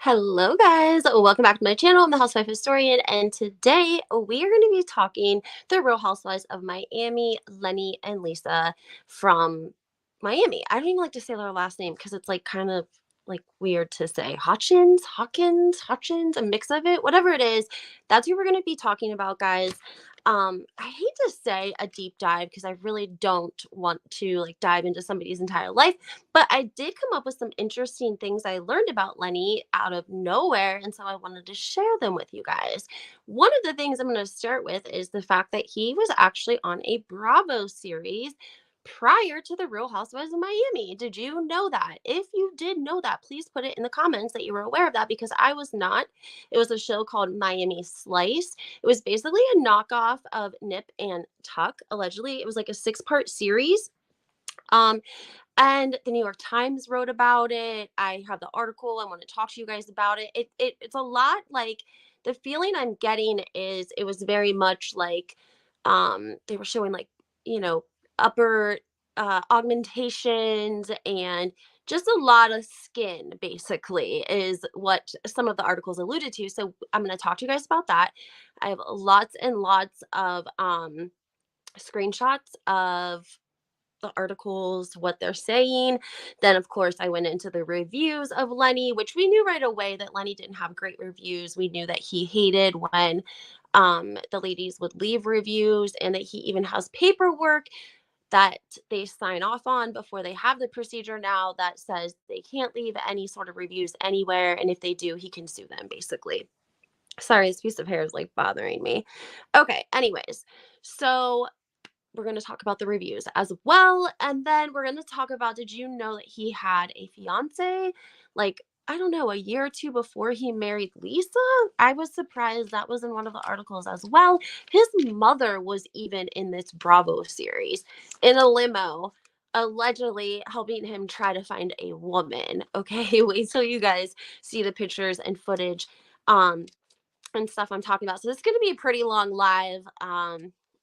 Hello, guys. Welcome back to my channel. I'm the Housewife Historian, and today we are going to be talking the Real Housewives of Miami, Lenny and Lisa from Miami. I don't even like to say their last name because it's like kind of like weird to say. Hutchins, a mix of it, whatever it is. That's who we're going to be talking about, guys. I hate to say a deep dive because I really don't want to like dive into somebody's entire life, but I did come up with some interesting things I learned about Lenny out of nowhere, and so I wanted to share them with you guys. One of the things I'm going to start with is the fact that he was actually on a Bravo series prior to the Real Housewives of Miami. Did you know that? If you did know that, please put it in the comments that you were aware of that because I was not. It was a show called Miami Slice. It was basically a knockoff of Nip and Tuck, allegedly. It was like a six-part series. Um, and the New York Times wrote about it. I have the article. I want to talk to you guys about it. It's a lot like the feeling I'm getting is it was very much like they were showing like, you know, upper augmentations and just a lot of skin basically is what some of the articles alluded to. So I'm going to talk to you guys about that. I have lots and lots of screenshots of the articles, what they're saying. Then, of course, I went into the reviews of Lenny, which we knew right away that Lenny didn't have great reviews. We knew that he hated when the ladies would leave reviews and that he even has paperwork that they sign off on before they have the procedure now that says they can't leave any sort of reviews anywhere. And if they do, he can sue them, basically. Sorry, this piece of hair is like bothering me. Okay, anyways. So we're going to talk about the reviews as well. And then we're going to talk about, did you know that he had a fiance? Like, I don't know, a year or two before he married Lisa? I was surprised that was in one of the articles as well. His mother was even in this Bravo series in a limo, allegedly helping him try to find a woman. Okay, wait till you guys see the pictures and footage. And stuff I'm talking about. So this is going to be a pretty long live.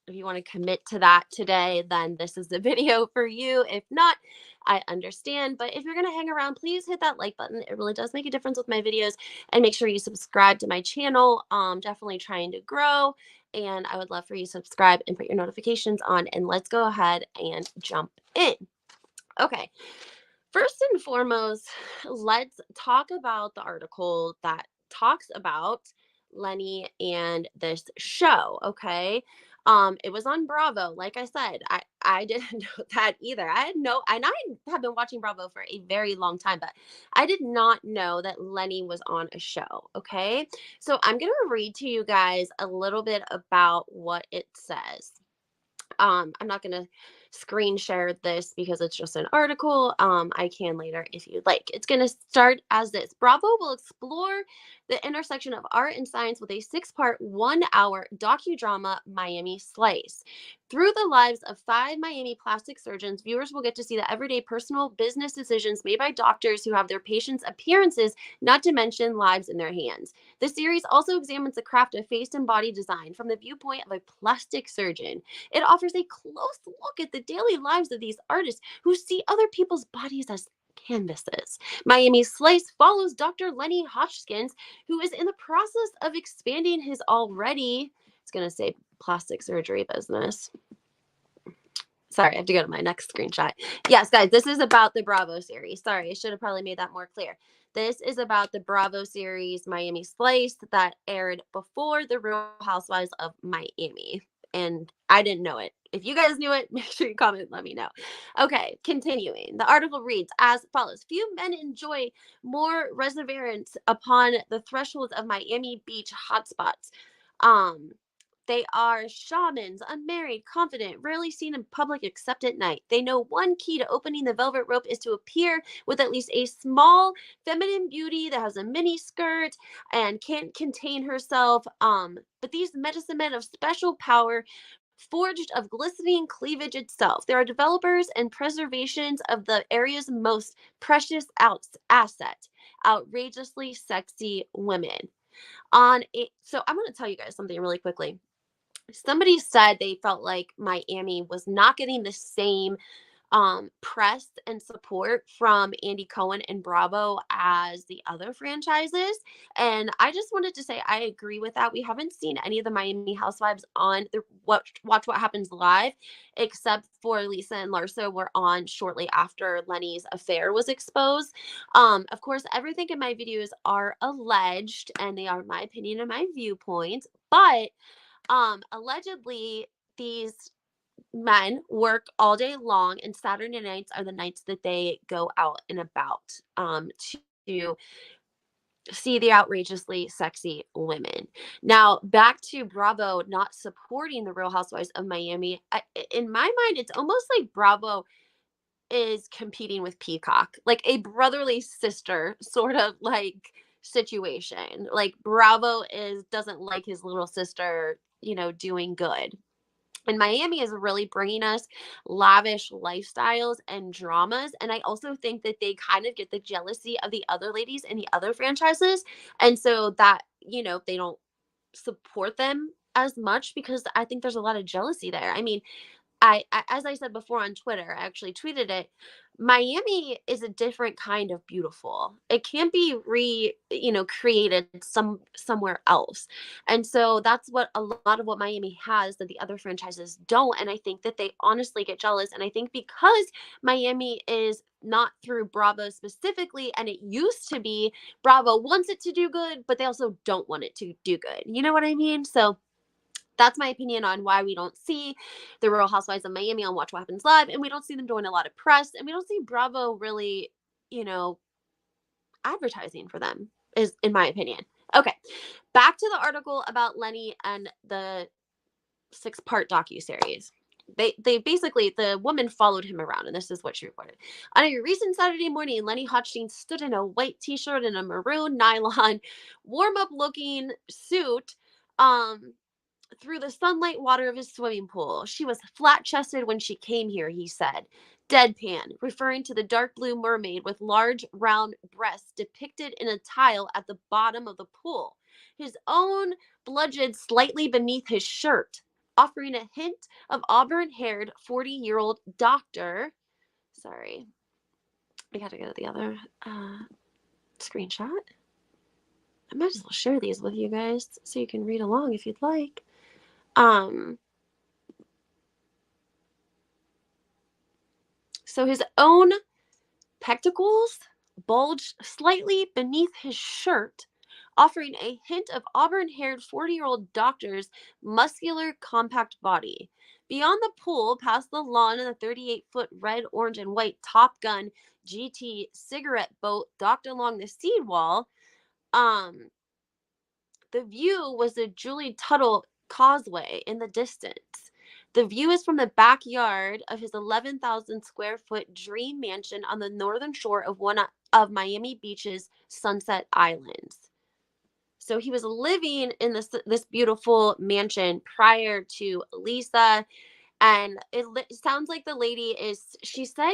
If you want to commit to that today, then this is the video for you. If not, I understand. But if you're going to hang around, please hit that like button. It really does make a difference with my videos. And make sure you subscribe to my channel. Definitely trying to grow. And I would love for you to subscribe and put your notifications on. And let's go ahead and jump in. Okay. First and foremost, let's talk about the article that talks about Lenny and this show, okay? It was on Bravo. Like I said, I didn't know that either. I had no, and I have been watching Bravo for a very long time, but I did not know that Lenny was on a show, okay? So I'm going to read to you guys a little bit about what it says. I'm not going to screen share this because it's just an article. I can later if you'd like. It's going to start as this. Bravo will explore the intersection of art and science with a 6-part, 1-hour docudrama, Miami Slice. Through the lives of 5 Miami plastic surgeons, viewers will get to see the everyday personal business decisions made by doctors who have their patients' appearances, not to mention lives in their hands. The series also examines the craft of face and body design from the viewpoint of a plastic surgeon. It offers a close look at the daily lives of these artists who see other people's bodies as canvases. Miami Slice follows Dr. Lenny Hotchkins, who is in the process of expanding his already, it's going to say plastic surgery business. Sorry, I have to go to my next screenshot. Yes, guys, this is about the Bravo series. Sorry, I should have probably made that more clear. This is about the Bravo series Miami Slice that aired before the Real Housewives of Miami. And I didn't know it. If you guys knew it, make sure you comment, let me know. Okay, continuing. The article reads as follows. Few men enjoy more perseverance upon the thresholds of Miami Beach hotspots. They are shamans, unmarried, confident, rarely seen in public except at night. They know one key to opening the velvet rope is to appear with at least a small feminine beauty that has a mini skirt and can't contain herself. But these medicine men of special power forged of glistening cleavage itself. There are developers and preservations of the area's most precious asset, outrageously sexy women. So I'm going to tell you guys something really quickly. Somebody said they felt like Miami was not getting the same press and support from Andy Cohen and Bravo as the other franchises. And I just wanted to say I agree with that. We haven't seen any of the Miami Housewives on the Watch What Happens Live, except for Lisa and Larsa were on shortly after Lenny's affair was exposed. Of course, everything in my videos are alleged and they are my opinion and my viewpoints, but allegedly these men work all day long, and Saturday nights are the nights that they go out and about to see the outrageously sexy women. Now, back to Bravo not supporting the Real Housewives of Miami. In my mind, it's almost like Bravo is competing with Peacock, like a brotherly sister sort of like situation. Like Bravo is doesn't like his little sister, doing good. And Miami is really bringing us lavish lifestyles and dramas. And I also think that they kind of get the jealousy of the other ladies in the other franchises. And so that, they don't support them as much because I think there's a lot of jealousy there. I mean, as I said before on Twitter, I actually tweeted it. Miami is a different kind of beautiful. It can't be created somewhere else. And so that's what a lot of what Miami has that the other franchises don't. And I think that they honestly get jealous. And I think because Miami is not through Bravo specifically, and it used to be Bravo wants it to do good, but they also don't want it to do good. You know what I mean? So that's my opinion on why we don't see the Real Housewives of Miami on Watch What Happens Live, and we don't see them doing a lot of press, and we don't see Bravo really, advertising for them, is in my opinion. Okay, back to the article about Lenny and the 6-part docuseries. They basically, the woman followed him around, and this is what she reported. On a recent Saturday morning, Lenny Hochstein stood in a white t-shirt and a maroon nylon warm-up looking suit through the sunlight water of his swimming pool. She was flat-chested when she came here, he said. Deadpan, referring to the dark blue mermaid with large round breasts depicted in a tile at the bottom of the pool. His own bludgeoned slightly beneath his shirt, offering a hint of auburn-haired 40-year-old doctor. Sorry, I gotta go to the other screenshot. I might as well share these with you guys so you can read along if you'd like. So his own pectacles bulged slightly beneath his shirt, offering a hint of auburn-haired 40-year-old doctor's muscular, compact body. Beyond the pool, past the lawn and the 38-foot red, orange, and white Top Gun GT cigarette boat docked along the seawall, the view was the Julie Tuttle Causeway in the distance. The view is from the backyard of his 11,000 square foot dream mansion on the northern shore of one of Miami Beach's Sunset Islands. So he was living in this beautiful mansion prior to Lisa, and it sounds like the lady she said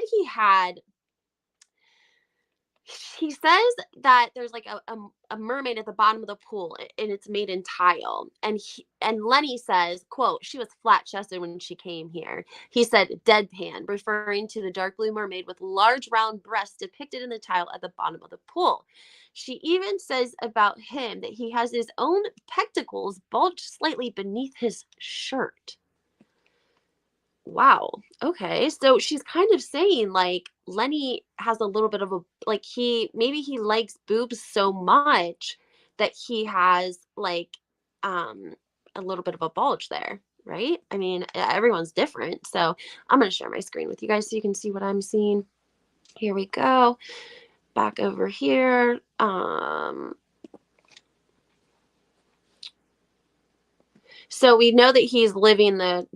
he says that there's like a mermaid at the bottom of the pool, and it's made in tile. And Lenny says, quote, she was flat-chested when she came here. He said deadpan, referring to the dark blue mermaid with large round breasts depicted in the tile at the bottom of the pool. She even says about him that he has his own pectacles bulged slightly beneath his shirt. Wow. Okay. So she's kind of saying like Lenny has a little bit of maybe he likes boobs so much that he has like a little bit of a bulge there, right? I mean, everyone's different. So I'm going to share my screen with you guys so you can see what I'm seeing. Here we go. Back over here. So we know that he's living the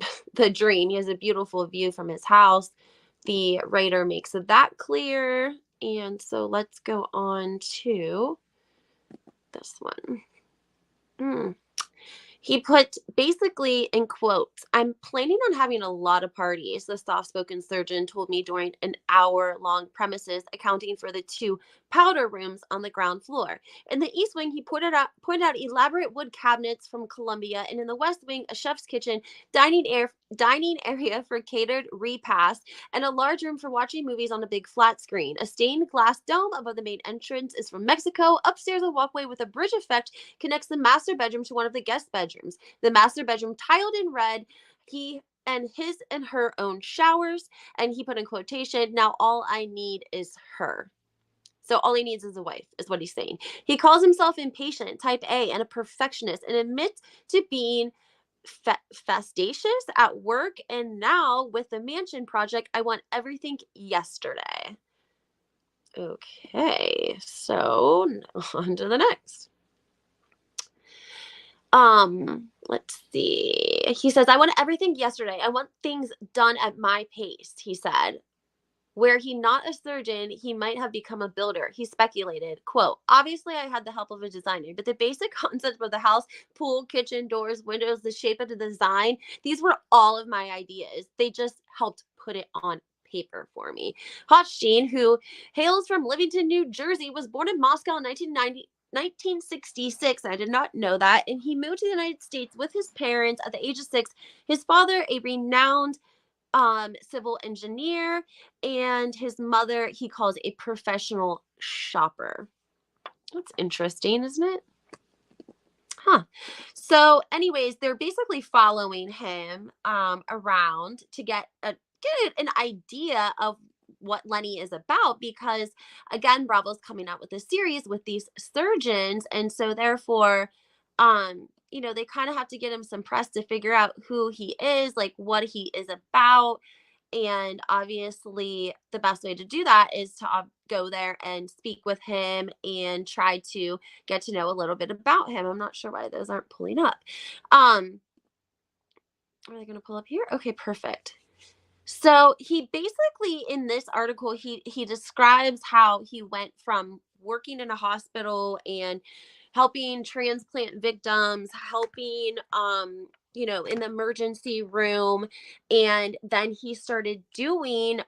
dream. He has a beautiful view from his house. The writer makes that clear. And so let's go on to this one. He put basically in quotes, I'm planning on having a lot of parties, the soft-spoken surgeon told me during an hour-long premises accounting for the 2 powder rooms on the ground floor. In the East Wing, he pointed out elaborate wood cabinets from Columbia, and in the West Wing, a chef's kitchen, dining area for catered repast, and a large room for watching movies on a big flat screen. A stained glass dome above the main entrance is from Mexico. Upstairs, a walkway with a bridge effect connects the master bedroom to one of the guest bedrooms. The master bedroom, tiled in red, he and his and her own showers, and he put in quotation, now all I need is her. So all he needs is a wife, is what he's saying. He calls himself impatient, type A, and a perfectionist, and admits to being fastidious at work. And now with the mansion project, I want everything yesterday. Okay, so on to the next. Let's see. He says, I want everything yesterday. I want things done at my pace, he said. Were he not a surgeon, he might have become a builder. He speculated, quote, obviously I had the help of a designer, but the basic concept of the house, pool, kitchen, doors, windows, the shape of the design, these were all of my ideas. They just helped put it on paper for me. Hochstein, who hails from Livingston, New Jersey, was born in Moscow in 1966. I did not know that. And he moved to the United States with his parents at the age of 6. His father, a renowned civil engineer, and his mother he calls a professional shopper. That's interesting, isn't it? Huh. So anyways, they're basically following him around to get an idea of what Lenny is about, because again, Bravo's coming out with a series with these surgeons, and so therefore they kind of have to get him some press to figure out who he is, like what he is about. And obviously, the best way to do that is to go there and speak with him and try to get to know a little bit about him. I'm not sure why those aren't pulling up. Are they going to pull up here? Okay, perfect. So he basically, in this article, he describes how he went from working in a hospital and helping transplant victims, helping in the emergency room, and then he started doing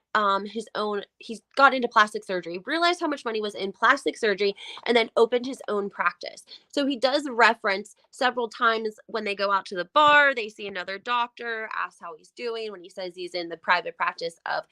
his own. He got into plastic surgery, realized how much money was in plastic surgery, and then opened his own practice. So he does reference several times when they go out to the bar, they see another doctor, ask how he's doing. When he says he's in the private practice of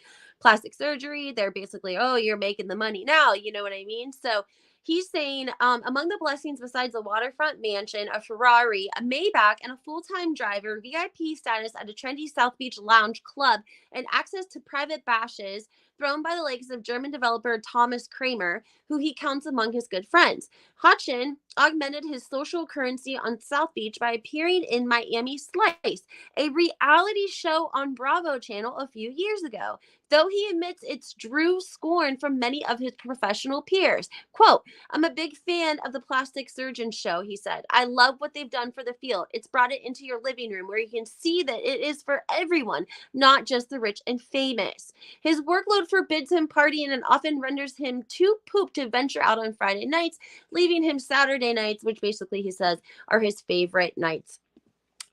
plastic surgery, they're basically, oh, you're making the money now, you know what I mean? So he's saying, among the blessings besides the waterfront mansion, a Ferrari, a Maybach, and a full-time driver, VIP status at a trendy South Beach lounge club, and access to private bashes thrown by the likes of German developer Thomas Kramer, who he counts among his good friends. Hutchin augmented his social currency on South Beach by appearing in Miami Slice, a reality show on Bravo channel a few years ago, though he admits it's drew scorn from many of his professional peers. Quote, I'm a big fan of the plastic surgeon show, he said. I love what they've done for the field. It's brought it into your living room where you can see that it is for everyone, not just the rich and famous. His workload forbids him partying and often renders him too pooped to venture out on Friday nights, leaving him Saturday nights, which basically he says are his favorite nights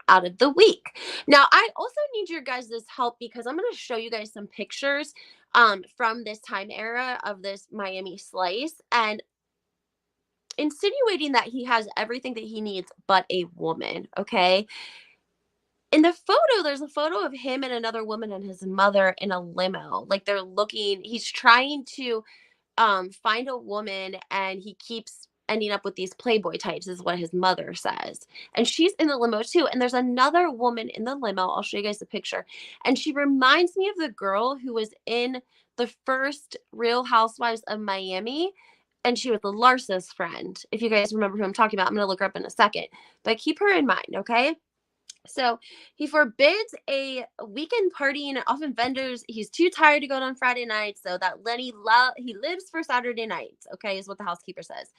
out of the week. Now, I also need your guys' help because I'm going to show you guys some pictures from this time era of this Miami Slice, and insinuating that he has everything that he needs but a woman, okay? In the photo, there's a photo of him and another woman and his mother in a limo. Like he's trying to find a woman, and he keeps ending up with these playboy types, is what his mother says. And she's in the limo too. And there's another woman in the limo. I'll show you guys the picture. And she reminds me of the girl who was in the first Real Housewives of Miami. And she was the Larsa's friend. If you guys remember who I'm talking about, I'm going to look her up in a second. But keep her in mind, okay? So he forbids a weekend party and often vendors. He's too tired to go on Friday nights, so that Lenny he lives for Saturday nights. Okay, is what the housekeeper says.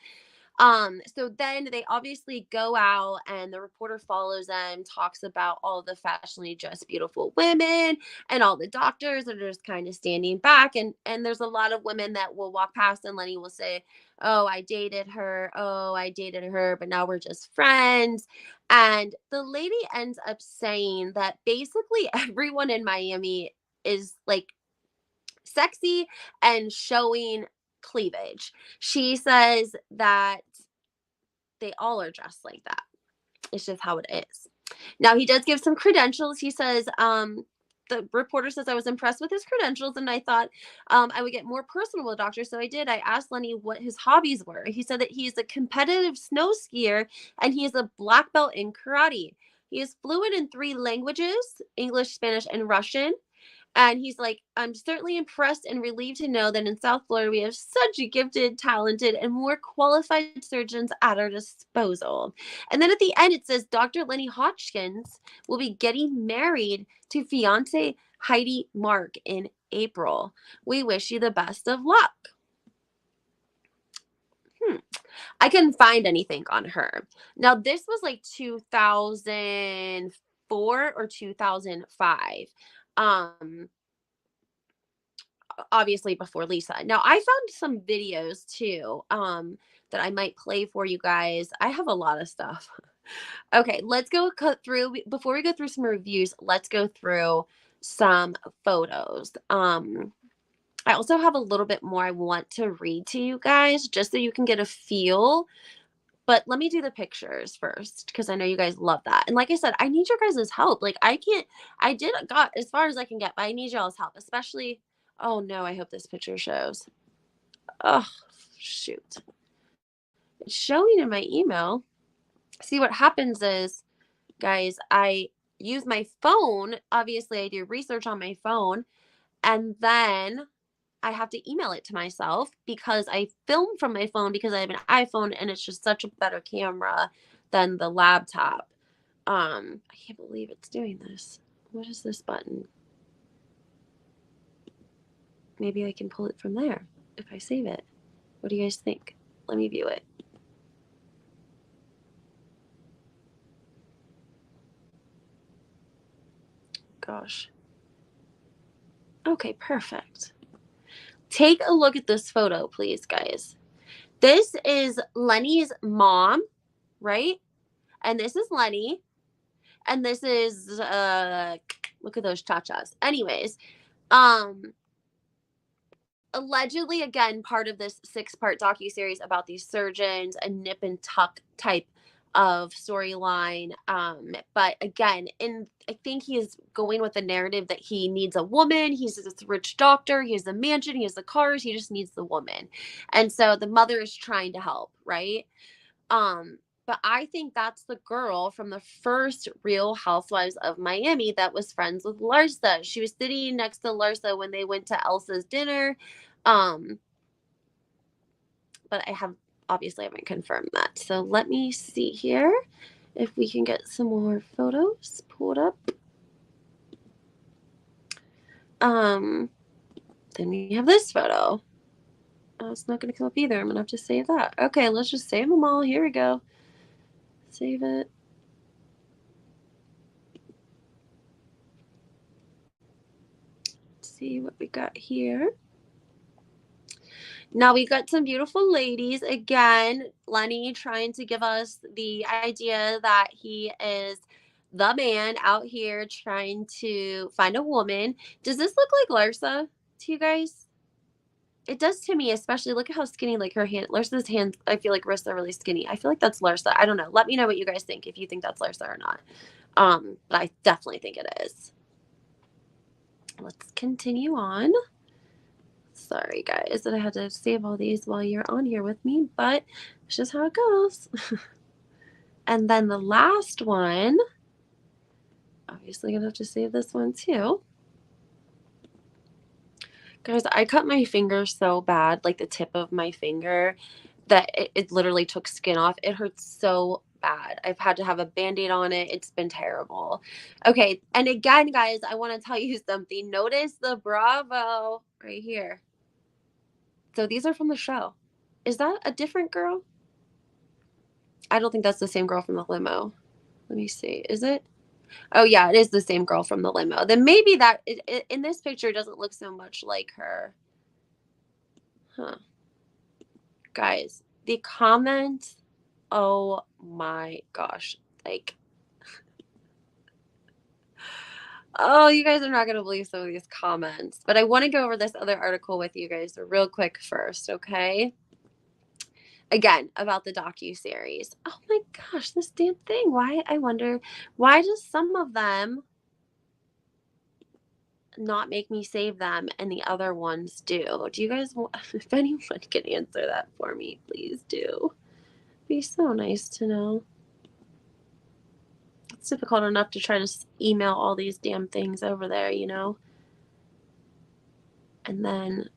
So then they obviously go out, and the reporter follows them, talks about all the fashionably dressed beautiful women, and all the doctors are just kind of standing back. And there's a lot of women that will walk past, and Lenny will say, oh, I dated her. Oh, I dated her, but now we're just friends. And the lady ends up saying that basically everyone in Miami is like sexy and showing cleavage. She says that they all are dressed like that. It's just how it is. Now he does give some credentials. He says, the reporter says I was impressed with his credentials and I thought I would get more personal with the doctor. So I did. I asked Lenny what his hobbies were. He said that he's a competitive snow skier and he is a black belt in karate. He is fluent in 3 languages, English, Spanish, and Russian. And he's like, I'm certainly impressed and relieved to know that in South Florida, we have such gifted, talented, and more qualified surgeons at our disposal. And then at the end, it says Dr. Lenny Hodgkins will be getting married to fiance Heidi Mark in April. We wish you the best of luck. I couldn't find anything on her. Now, this was like 2004 or 2005. Obviously before Lisa. Now I found some videos too that I might play for you guys. I have a lot of stuff. Okay, let's go cut through before we go through some reviews, let's go through some photos. I also have a little bit more I want to read to you guys just so you can get a feel. But let me do the pictures first because I know you guys love that. And like I said, I need your guys' help. Like I got as far as I can get, but I need y'all's help, especially. Oh no, I hope this picture shows. Oh, shoot. It's showing in my email. See, what happens is, guys, I use my phone. Obviously, I do research on my phone, and then I have to email it to myself because I film from my phone because I have an iPhone and it's just such a better camera than the laptop. I can't believe it's doing this. What is this button? Maybe I can pull it from there if I save it. What do you guys think? Let me view it. Gosh. Okay, perfect. Take a look at this photo, please, guys. This is Lenny's mom, right? And this is Lenny. And this is look at those cha-chas. Anyways, allegedly, again, part of this 6-part docuseries about these surgeons, a nip and tuck type of storyline. But again, I think he is going with the narrative that he needs a woman. He's this rich doctor. He has the mansion. He has the cars. He just needs the woman. And so the mother is trying to help, right? But I think that's the girl from the first Real Housewives of Miami that was friends with Larsa. She was sitting next to Larsa when they went to Elsa's dinner. But I haven't confirmed that. So let me see here if we can get some more photos pulled up. Then we have this photo. Oh, it's not going to come up either. I'm going to have to save that. Okay, let's just save them all. Here we go. Save it. Let's see what we got here. Now we got some beautiful ladies. Again, Lenny trying to give us the idea that he is the man out here trying to find a woman. Does this look like Larsa to you guys? It does to me, especially look at how skinny, like her hand, Larsa's hands, I feel like wrists are really skinny. I feel like that's Larsa. I don't know. Let me know what you guys think if you think that's Larsa or not. But I definitely think it is. Let's continue on. Sorry, guys, that I had to save all these while you're on here with me, but it's just how it goes. And then the last one, obviously gonna have to save this one too. Guys, I cut my finger so bad, like the tip of my finger, that it literally took skin off. It hurts so bad. I've had to have a Band-Aid on it. It's been terrible. Okay, and again, guys, I want to tell you something. Notice the Bravo right here. So these are from the show. Is that a different girl? I don't think that's the same girl from the limo. Let me see. Is it? Oh, yeah, it is the same girl from the limo. Then maybe that in this picture doesn't look so much like her. Huh. Guys, the comments, oh my gosh. Like, Oh, you guys are not going to believe some of these comments, but I want to go over this other article with you guys real quick first, okay? Again, about the docu-series. Oh my gosh, this damn thing. Why, I wonder, why does some of them not make me save them and the other ones do? Do you guys want, if anyone can answer that for me, please do. It'd be so nice to know. It's difficult enough to try to email all these damn things over there, you know? And then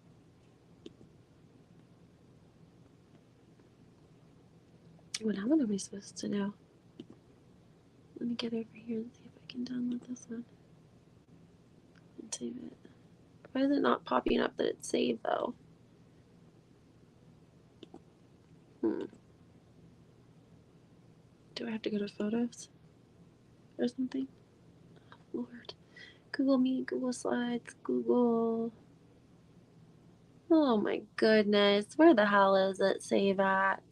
what am I supposed to do? Let me get over here and see if I can download this one and save it. Why is it not popping up that it's saved though? Do I have to go to photos or something? Oh, Lord. Google Meet, Google Slides, Google. Oh my goodness. Where the hell is it save at?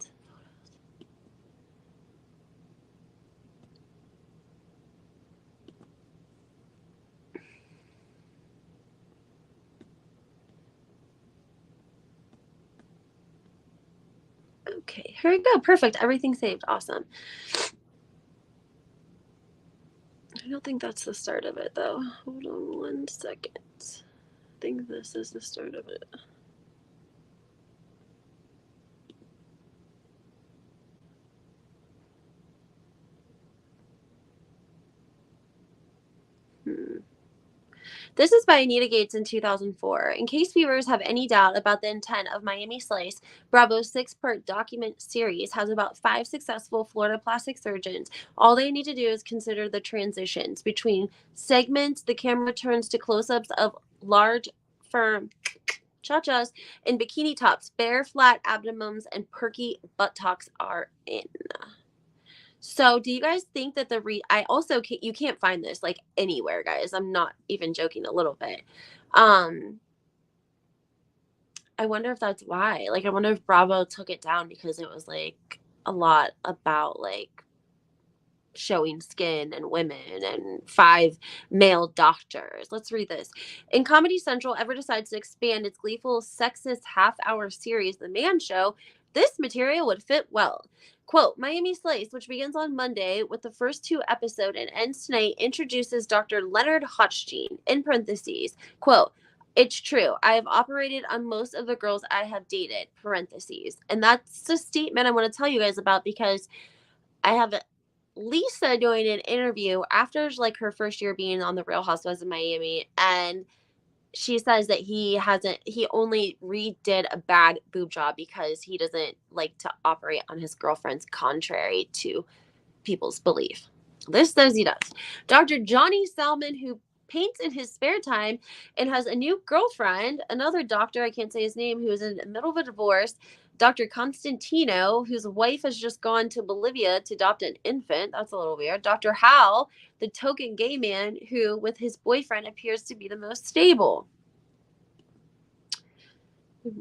Okay, here we go. Perfect. Everything saved. Awesome. I don't think that's the start of it though. Hold on 1 second. I think this is the start of it. This is by Anita Gates in 2004. In case viewers have any doubt about the intent of Miami Slice, Bravo's 6-part document series has about 5 successful Florida plastic surgeons. All they need to do is consider the transitions between segments. The camera turns to close-ups of large, firm cha-chas and bikini tops. Bare, flat abdomens and perky buttocks are in. So, do you guys think that I also you can't find this like anywhere, guys. I'm not even joking a little bit. Um, I wonder if that's why. Like, I wonder if Bravo took it down because it was like a lot about like showing skin and women and 5 male doctors. Let's read this. In Comedy Central ever decides to expand its gleeful, sexist half-hour series, The Man Show, this material would fit well. Quote, Miami Slice, which begins on Monday with the first 2 episodes and ends tonight, introduces Dr. Leonard Hochstein, in parentheses, quote, it's true. I have operated on most of the girls I have dated, parentheses. And that's a statement I want to tell you guys about because I have Lisa doing an interview after like her first year being on the Real Housewives of Miami, and she says that he only redid a bad boob job because he doesn't like to operate on his girlfriends contrary to people's belief. This says he does. Dr. Johnny Salmon, who paints in his spare time and has a new girlfriend, another doctor, I can't say his name, who is in the middle of a divorce. Dr. Constantino, whose wife has just gone to Bolivia to adopt an infant. That's a little weird. Dr. Hal, the token gay man who, with his boyfriend, appears to be the most stable.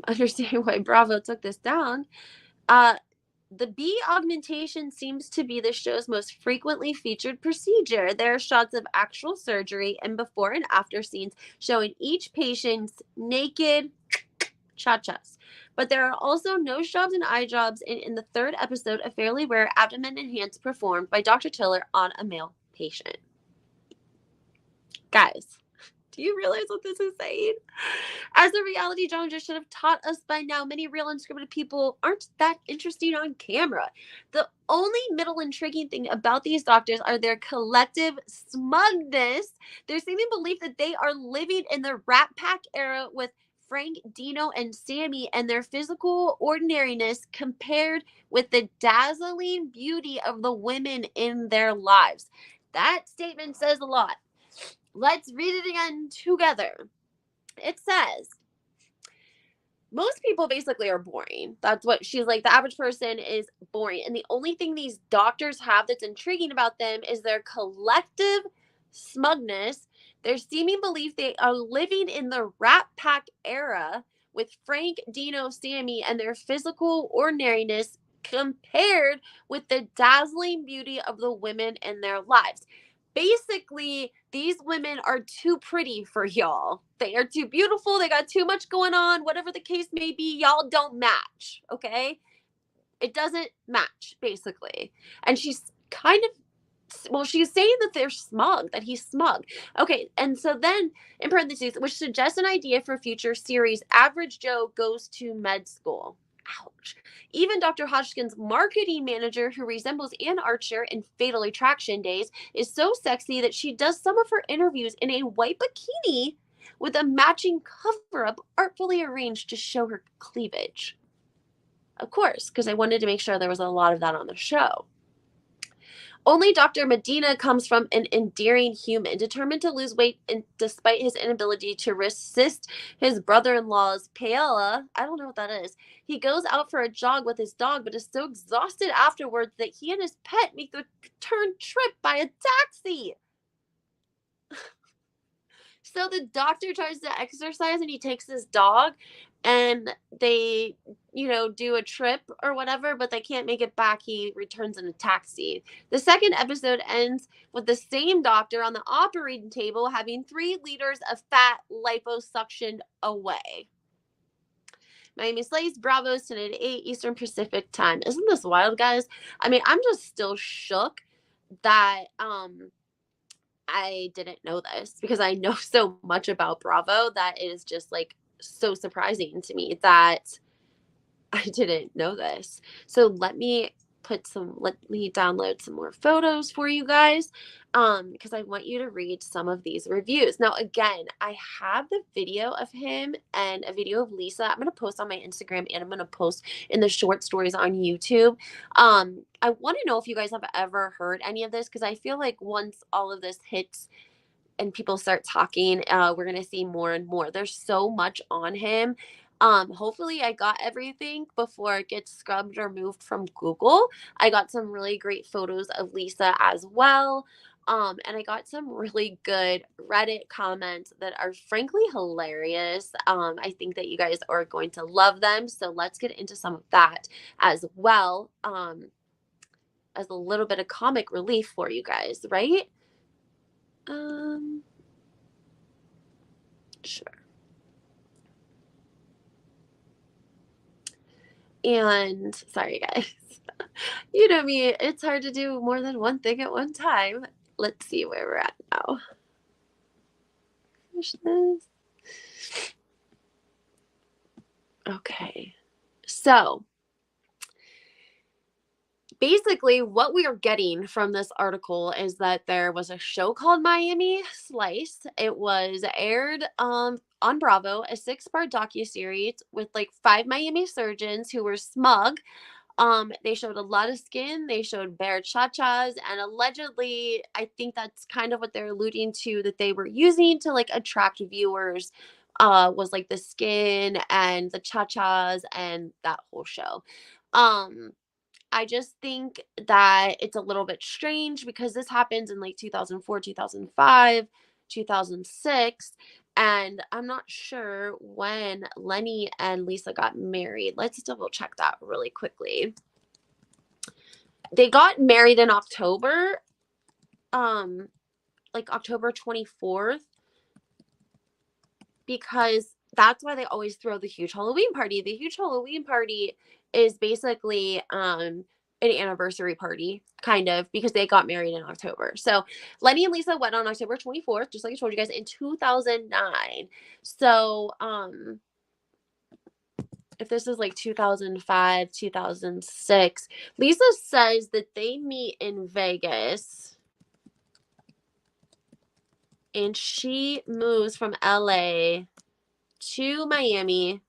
Understand why Bravo took this down. The B augmentation seems to be the show's most frequently featured procedure. There are shots of actual surgery and before and after scenes showing each patient's naked cha-chas. But there are also nose jobs and eye jobs in the 3rd episode, a fairly rare abdomen enhance performed by Dr. Tiller on a male patient. Guys, do you realize what this is saying? As a reality challenger should have taught us by now, many real unscripted people aren't that interesting on camera. The only middle intriguing thing about these doctors are their collective smugness, their seeming belief that they are living in the Rat Pack era with Frank, Dino, and Sammy, and their physical ordinariness compared with the dazzling beauty of the women in their lives. That statement says a lot. Let's read it again together. It says, most people basically are boring. That's what she's like. The average person is boring. And the only thing these doctors have that's intriguing about them is their collective smugness, their seeming belief they are living in the Rat Pack era with Frank, Dino, Sammy, and their physical ordinariness compared with the dazzling beauty of the women in their lives. basically, these women are too pretty for y'all. They are too beautiful. They got too much going on. Whatever the case may be, y'all don't match. Okay. It doesn't match, basically. And she's kind of, well, she's saying that they're smug, that he's smug. Okay, and so then in parentheses, which suggests an idea for future series, Average Joe goes to med school. Ouch. Even Dr. Hodgkin's marketing manager, who resembles Ann Archer in Fatal Attraction days, is so sexy that she does some of her interviews in a white bikini with a matching cover up artfully arranged to show her cleavage. Of course, because I wanted to make sure there was a lot of that on the show. Only Dr. Medina comes from an endearing human, determined to lose weight despite his inability to resist his brother-in-law's paella. I don't know what that is. He goes out for a jog with his dog, but is so exhausted afterwards that he and his pet make the return trip by a taxi. So the doctor tries to exercise and he takes his dog and they, do a trip or whatever, but they can't make it back. He returns in a taxi. The second episode ends with the same doctor on the operating table having 3 liters of fat liposuctioned away. Miami Slice, Bravos, tonight at 8 Eastern Pacific time. Isn't this wild, guys? I mean, I'm just still shook that I didn't know this because I know so much about Bravo that it is just like so surprising to me that I didn't know this. So let me download some more photos for you guys because I want you to read some of these reviews. Now again, I have the video of him and a video of Lisa. I'm going to post on my Instagram and I'm going to post in the short stories on YouTube. I want to know if you guys have ever heard any of this because I feel like once all of this hits and people start talking, we're going to see more and more. There's so much on him. Hopefully I got everything before it gets scrubbed or moved from Google. I got some really great photos of Lisa as well. And I got some really good Reddit comments that are frankly hilarious. I think that you guys are going to love them. So let's get into some of that as well. As a little bit of comic relief for you guys, right? Sure. And sorry, guys. You know me, it's hard to do more than one thing at one time. Let's see where we're at now. Finish this. Okay. So basically what we are getting from this article is that there was a show called Miami Slice. It was aired on Bravo, a 6-part docuseries with like 5 Miami surgeons who were smug. They showed a lot of skin, they showed bare cha-chas, and allegedly, I think that's kind of what they're alluding to, that they were using to like attract viewers, was like the skin and the cha-chas and that whole show. I just think that it's a little bit strange because this happens in like 2004, 2005, 2006. And I'm not sure when Lenny and Lisa got married. Let's double check that really quickly. They got married in October, like October 24th, because that's why they always throw the huge Halloween party. The huge Halloween party is basically an anniversary party, kind of, because they got married in October. So Lenny and Lisa went on October 24th, just like I told you guys, in 2009. So if this is like 2005, 2006, Lisa says that they meet in Vegas and she moves from LA to Miami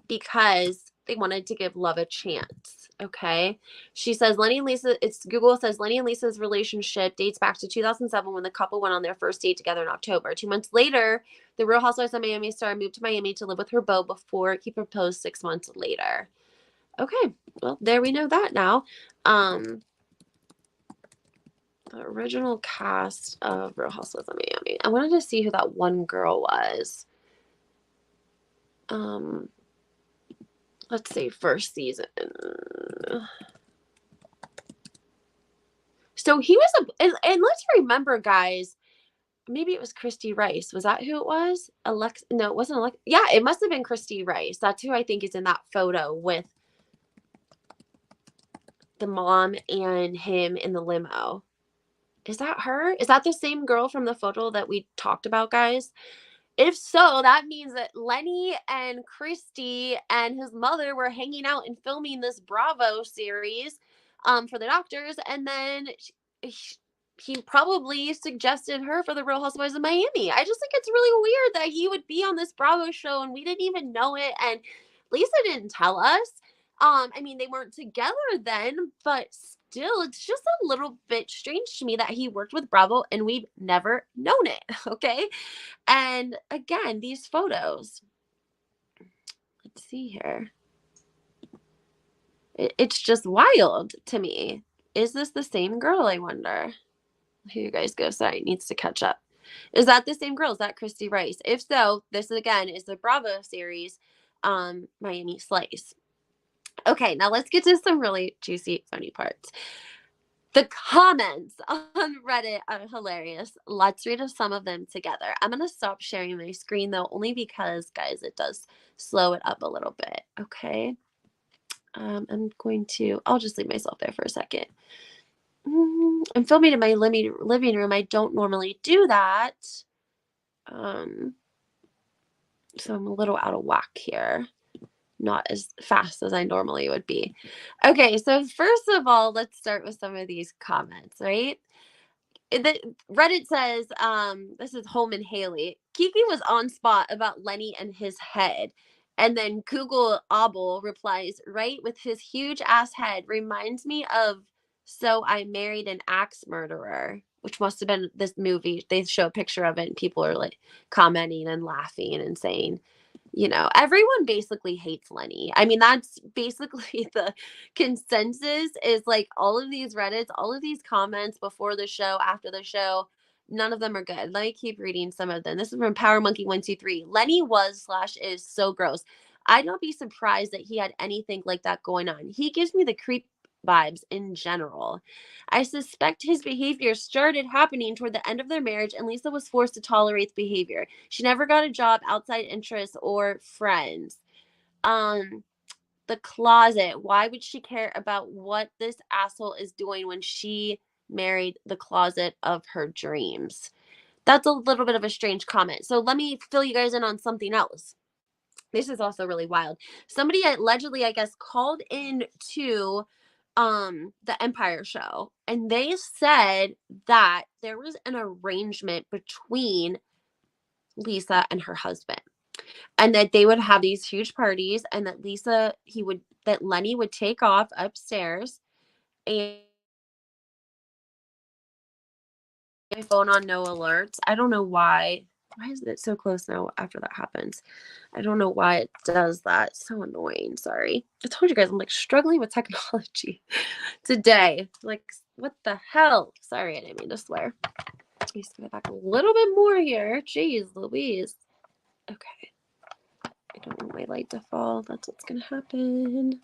because they wanted to give love a chance. Okay. She says Lenny and Lisa, Google says Lenny and Lisa's relationship dates back to 2007 when the couple went on their first date together in October. 2 months later, the Real Housewives of Miami star moved to Miami to live with her beau before he proposed 6 months later. Okay. Well, there we know that now. The original cast of Real Housewives of Miami. I wanted to see who that one girl was. Let's say first season. So he was and let's remember, guys, maybe it was Christy Rice. Was that who it was? No, it wasn't Alex. Yeah, it must have been Christy Rice. That's who I think is in that photo with the mom and him in the limo. Is that her? Is that the same girl from the photo that we talked about, guys? If so, that means that Lenny and Christy and his mother were hanging out and filming this Bravo series for the doctors. And then he probably suggested her for the Real Housewives of Miami. I just think it's really weird that he would be on this Bravo show and we didn't even know it. And Lisa didn't tell us. I mean, they weren't together then, but still, it's just a little bit strange to me that he worked with Bravo and we've never known it. Okay. And again, these photos, let's see here. It's just wild to me. Is this the same girl, I wonder? Here you guys go. Sorry, it needs to catch up. Is that the same girl? Is that Christy Rice? If so, this again is the Bravo series, Miami Slice. Okay, now let's get to some really juicy, funny parts. The comments on Reddit are hilarious. Let's read some of them together. I'm going to stop sharing my screen though, only because, guys, it does slow it up a little bit. Okay. I'll just leave myself there for a second. I'm filming in my living room. I don't normally do that. So I'm a little out of whack here. Not as fast as I normally would be. Okay, so first of all, let's start with some of these comments, right? The Reddit says, this is Holman Haley. Kiki was on spot about Lenny and his head. And then Google Abel replies, right, with his huge ass head reminds me of So I Married an Axe Murderer, which must have been this movie. They show a picture of it and people are like commenting and laughing and saying, everyone basically hates Lenny. I mean, that's basically the consensus is like all of these Reddits, all of these comments before the show, after the show, none of them are good. Let me keep reading some of them. This is from Power Monkey 123. Lenny was/is so gross. I'd not be surprised that he had anything like that going on. He gives me the creep vibes in general. I suspect his behavior started happening toward the end of their marriage, and Lisa was forced to tolerate the behavior. She never got a job, outside interests, or friends. The closet. Why would she care about what this asshole is doing when she married the closet of her dreams? That's a little bit of a strange comment. So let me fill you guys in on something else. This is also really wild. Somebody allegedly, I guess, called in to the Empire show, and they said that there was an arrangement between Lisa and her husband, and that they would have these huge parties, and that Lenny would take off upstairs and my phone on no alerts. I don't know why. Why is it so close now after that happens? I don't know why it does that. It's so annoying. Sorry. I told you guys I'm like struggling with technology today. Like, what the hell? Sorry, I didn't mean to swear. Let me go back a little bit more here. Jeez Louise. Okay. I don't want my light to fall. That's what's gonna happen.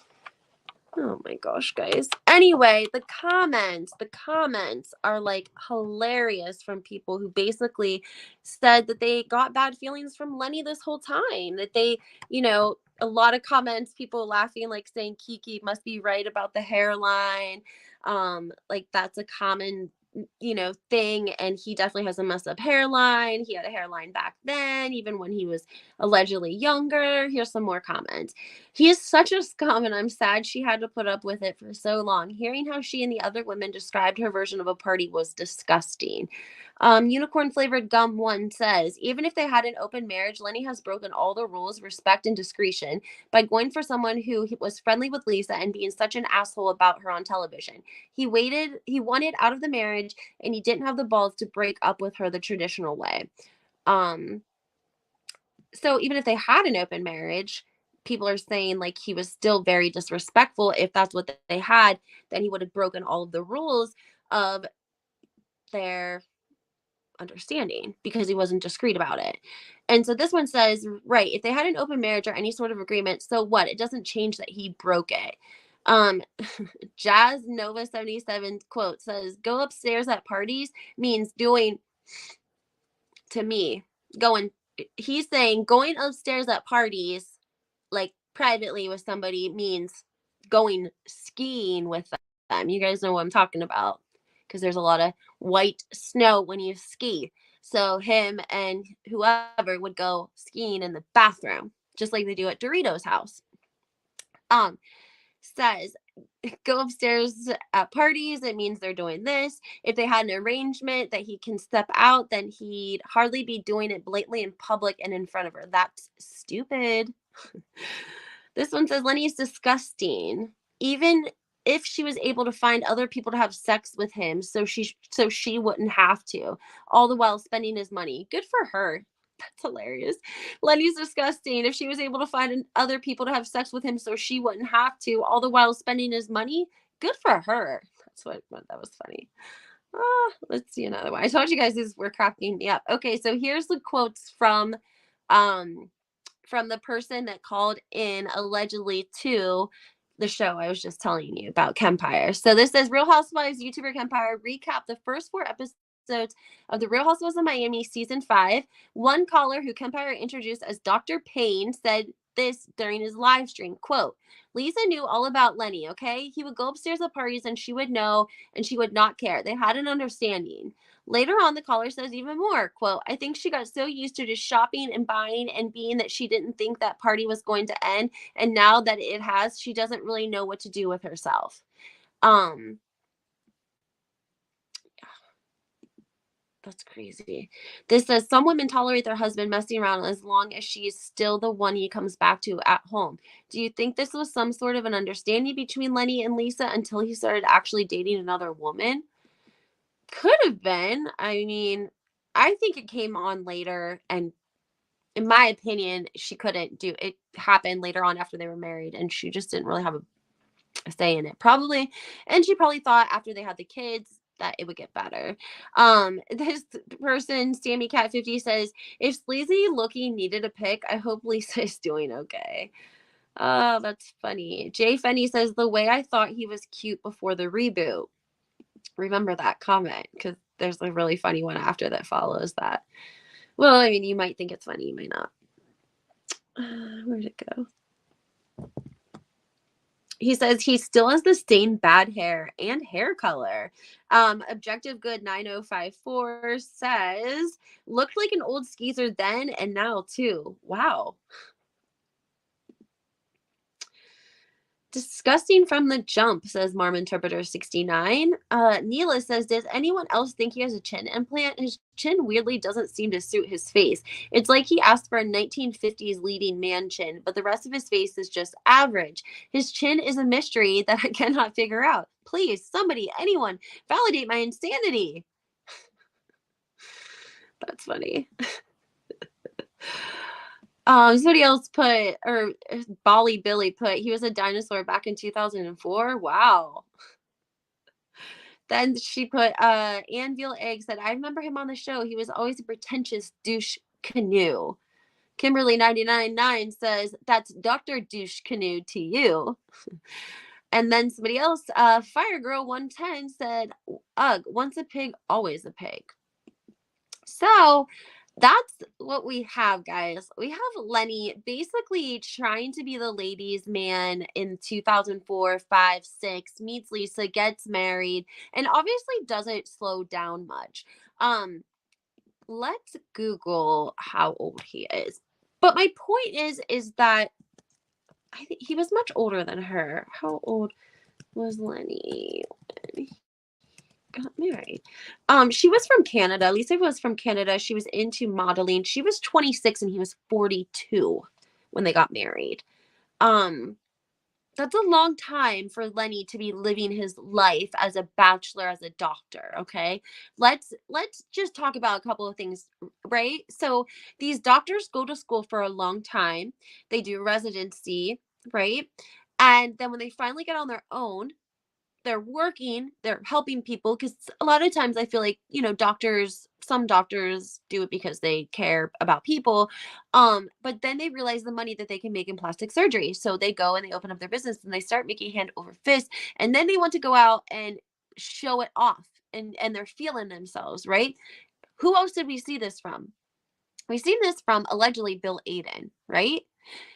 Oh my gosh, guys. Anyway, the comments are like hilarious from people who basically said that they got bad feelings from Lenny this whole time. That they, a lot of comments, people laughing, like saying Kiki must be right about the hairline. Like that's a common thing, and he definitely has a messed up hairline. He had a hairline back then, even when he was allegedly younger. Here's some more comments. He is such a scum, and I'm sad she had to put up with it for so long. Hearing how she and the other women described her version of a party was disgusting. Unicorn Flavored Gum 1 says, even if they had an open marriage, Lenny has broken all the rules, respect, and discretion by going for someone who was friendly with Lisa and being such an asshole about her on television. He wanted out of the marriage, and he didn't have the balls to break up with her the traditional way. So even if they had an open marriage, people are saying like he was still very disrespectful. If that's what they had, then he would have broken all of the rules of their understanding because he wasn't discreet about it. And so this one says, right, if they had an open marriage or any sort of agreement, so what? It doesn't change that he broke it. Um, Jazz Nova 77 quote says, "Go upstairs at parties means doing to me going." He's saying going upstairs at parties, like privately with somebody, means going skiing with them. You guys know what I'm talking about because there's a lot of white snow when you ski. So him and whoever would go skiing in the bathroom, just like they do at Doritos' house. Um, Says go upstairs at parties, it means they're doing this. If they had an arrangement that he can step out, then he'd hardly be doing it blatantly in public and in front of her. That's stupid. This one says Lenny is disgusting. Even if she was able to find other people to have sex with him, so she wouldn't have to, all the while spending his money. Good for her. That's hilarious. Lenny's disgusting. If she was able to find other people to have sex with him, so she wouldn't have to, all the while spending his money. Good for her. That's what that was funny. Let's see another one. I told you guys these were cracking me up. Okay, so here's the quotes um from the person that called in allegedly to the show I was just telling you about, Kempire. So this says Real Housewives YouTuber Kempire recap the first 4 episodes of the Real Housewives of Miami season 5. One caller who Kempire introduced as Dr. Payne said this during his live stream, quote, "Lisa knew all about Lenny, okay? He would go upstairs at parties and she would know and she would not care. They had an understanding." Later on, the caller says even more, quote, "I think she got so used to just shopping and buying and being that she didn't think that party was going to end. And now that it has, she doesn't really know what to do with herself." Um, that's crazy. This says some women tolerate their husband messing around as long as she is still the one he comes back to at home. Do you think this was some sort of an understanding between Lenny and Lisa until he started actually dating another woman? Could have been. I mean, I think it came on later, and in my opinion, she couldn't do it. Happened later on after they were married, and she just didn't really have a say in it, probably. And she probably thought after they had the kids that it would get better. This person, Sammy Cat 50, says, "If Sleazy Looking needed a pick, I hope Lisa is doing okay." Oh, that's funny. Jay Fenny says, "The way I thought he was cute before the reboot." Remember that comment because there's a really funny one after that follows that. Well, I mean, you might think it's funny, you might not. Where'd it go? He says he still has the same bad hair and hair color. Objective Good 9054 says, "Looked like an old skeezer then and now too." Wow. "Disgusting from the jump," says Marm Interpreter 69. Neela says, "Does anyone else think he has a chin implant? His chin weirdly doesn't seem to suit his face. It's like he asked for a 1950s leading man chin, but the rest of his face is just average. His chin is a mystery that I cannot figure out. Please, somebody, anyone, validate my insanity." That's funny. Somebody else put, or Bolly Billy put, "He was a dinosaur back in 2004. Wow." Then she put, Anvil Egg said, "I remember him on the show. He was always a pretentious douche canoe." Kimberly 999 says, "That's Dr. Douche Canoe to you." And then somebody else, Fire Girl 110 said, "Ugh, once a pig, always a pig." So that's what we have, guys. We have Lenny basically trying to be the ladies' man in 2004, 5, 6, meets Lisa, gets married, and obviously doesn't slow down much. Um, let's Google how old he is. But my point is that I think he was much older than her. How old was Lenny when he got married? She was from Canada. Lisa was from Canada. She was into modeling. She was 26 and he was 42 when they got married. Um, that's a long time for Lenny to be living his life as a bachelor, as a doctor. Okay, let's just talk about a couple of things, right? So these doctors go to school for a long time. They do residency, right? And then when they finally get on their own, they're working, they're helping people, because a lot of times I feel like, doctors, some doctors do it because they care about people. But then they realize the money that they can make in plastic surgery. So they go and they open up their business and they start making hand over fist. And then they want to go out and show it off, and they're feeling themselves, right? Who else did we see this from? We've seen this from allegedly Bill Aiden, right?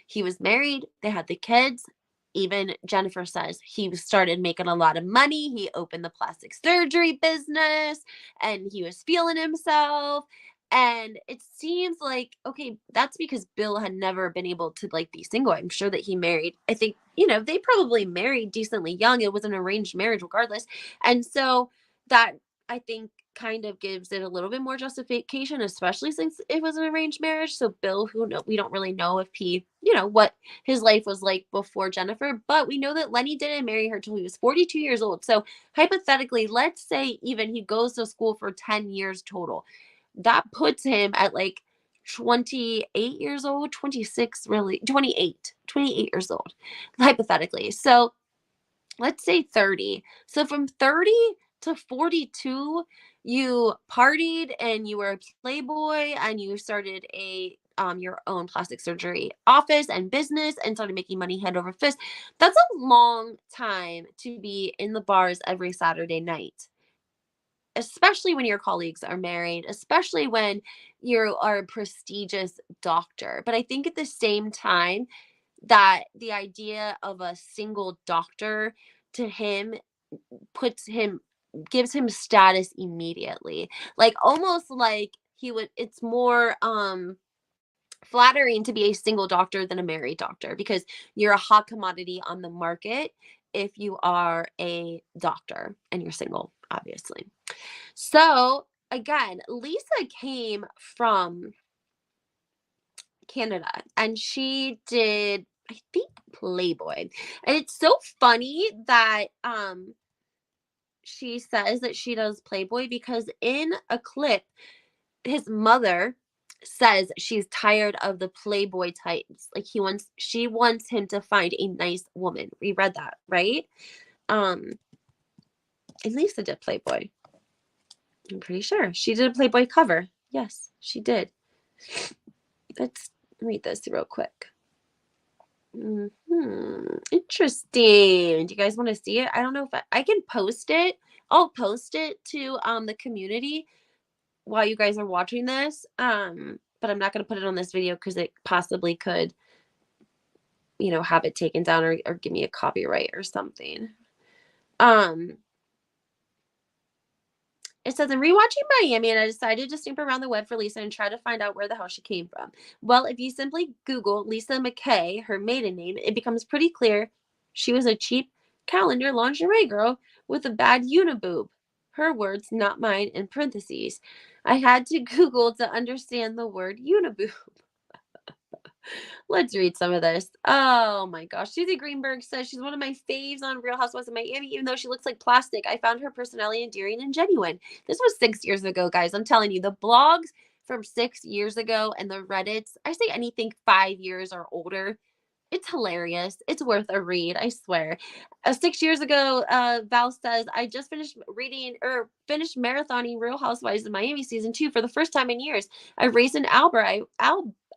He was married, they had the kids. Even Jennifer says he started making a lot of money. He opened the plastic surgery business and he was feeling himself. And it seems like, okay, that's because Bill had never been able to like be single. I'm sure that he married. I think, they probably married decently young. It was an arranged marriage regardless. And so that, I think, kind of gives it a little bit more justification, especially since it was an arranged marriage. So Bill, who know, we don't really know if he, what his life was like before Jennifer, but we know that Lenny didn't marry her till he was 42 years old. So hypothetically, let's say even he goes to school for 10 years total. That puts him at like 28 years old, 26, really, 28 years old, hypothetically. So let's say 30. So from 30 to 42, you partied and you were a playboy and you started your own plastic surgery office and business and started making money hand over fist. That's a long time to be in the bars every Saturday night, especially when your colleagues are married, especially when you are a prestigious doctor. But I think at the same time, that the idea of a single doctor to him puts him gives him status immediately. Like almost like it's more flattering to be a single doctor than a married doctor, because you're a hot commodity on the market if you are a doctor and you're single, obviously. So again, Lisa came from Canada and she did, I think, Playboy. And it's so funny that she says that she does Playboy, because in a clip his mother says she's tired of the Playboy types. Like she wants him to find a nice woman. We read that, right? Um and Lisa did Playboy. I'm pretty sure she did a Playboy cover. Yes, she did. Let's read this real quick. Interesting. Do you guys want to see it? I don't know if I can post it. I'll post it to the community while you guys are watching this. But I'm not going to put it on this video because it possibly could, have it taken down or give me a copyright or something. It says, in rewatching Miami, and I decided to snoop around the web for Lisa and try to find out where the hell she came from. Well, if you simply Google Lisa McKay, her maiden name, it becomes pretty clear she was a cheap calendar lingerie girl with a bad uniboob. Her words, not mine, in parentheses. I had to Google to understand the word uniboob. Let's read some of this. Oh my gosh. Susie Greenberg says she's one of my faves on Real Housewives of Miami, even though she looks like plastic. I found her personality endearing and genuine. This was 6 years ago, guys. I'm telling you, the blogs from 6 years ago and the Reddits, I say anything 5 years or older, it's hilarious. It's worth a read, I swear. 6 years ago, Val says, I just finished finished marathoning Real Housewives of Miami season 2 for the first time in years. I raised an